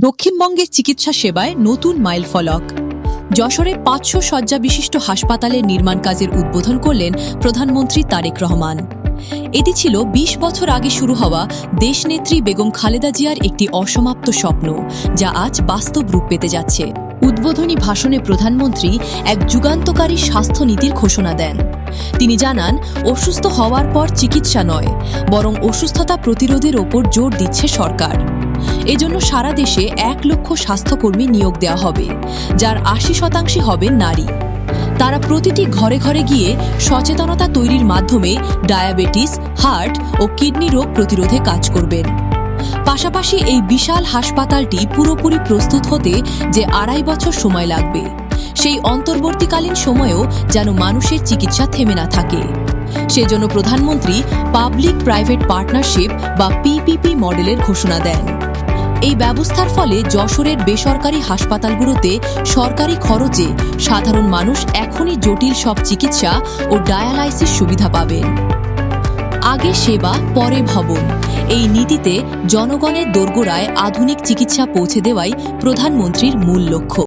দক্ষিণবঙ্গের চিকিৎসা সেবায় নতুন মাইলফলক। যশোরে ৫০০ শয্যা বিশিষ্ট হাসপাতালের নির্মাণ কাজের উদ্বোধন করলেন প্রধানমন্ত্রী তারেক রহমান। এটি ছিল ২০ বছর আগে শুরু হওয়া দেশনেত্রী বেগম খালেদা জিয়ার একটি অসমাপ্ত স্বপ্ন, যা আজ বাস্তব রূপ পেতে যাচ্ছে। উদ্বোধনী ভাষণে প্রধানমন্ত্রী এক যুগান্তকারী স্বাস্থ্যনীতির ঘোষণা দেন। তিনি জানান, অসুস্থ হওয়ার পর চিকিৎসা নয়, বরং অসুস্থতা প্রতিরোধের ওপর জোর দিচ্ছে সরকার। এজন্য সারা দেশে ১ লক্ষ স্বাস্থ্যকর্মী নিয়োগ দেওয়া হবে, যার ৮০% হবেন নারী। তারা প্রতিটি ঘরে ঘরে গিয়ে সচেতনতা তৈরির মাধ্যমে ডায়াবেটিস, হার্ট ও কিডনি রোগ প্রতিরোধে কাজ করবেন। পাশাপাশি এই বিশাল হাসপাতালটি পুরোপুরি প্রস্তুত হতে যে ২.৫ বছর সময় লাগবে, সেই অন্তর্বর্তীকালীন সময়েও যেন মানুষের চিকিৎসা থেমে না থাকে। সেজন্য প্রধানমন্ত্রী পাবলিক প্রাইভেট পার্টনারশিপ বা পিপিপি মডেলের ঘোষণা দেন। এই ব্যবস্থার ফলে যশোরের বেসরকারি হাসপাতালগুলোতে সরকারি খরচে সাধারণ মানুষ এখনই জটিল সব চিকিৎসা ও ডায়ালাইসিস সুবিধা পাবেন। আগে সেবা, পরে ভবন, এই নীতিতে জনগণের দোরগোড়ায় আধুনিক চিকিৎসা পৌঁছে দেওয়াই প্রধানমন্ত্রীর মূল লক্ষ্য।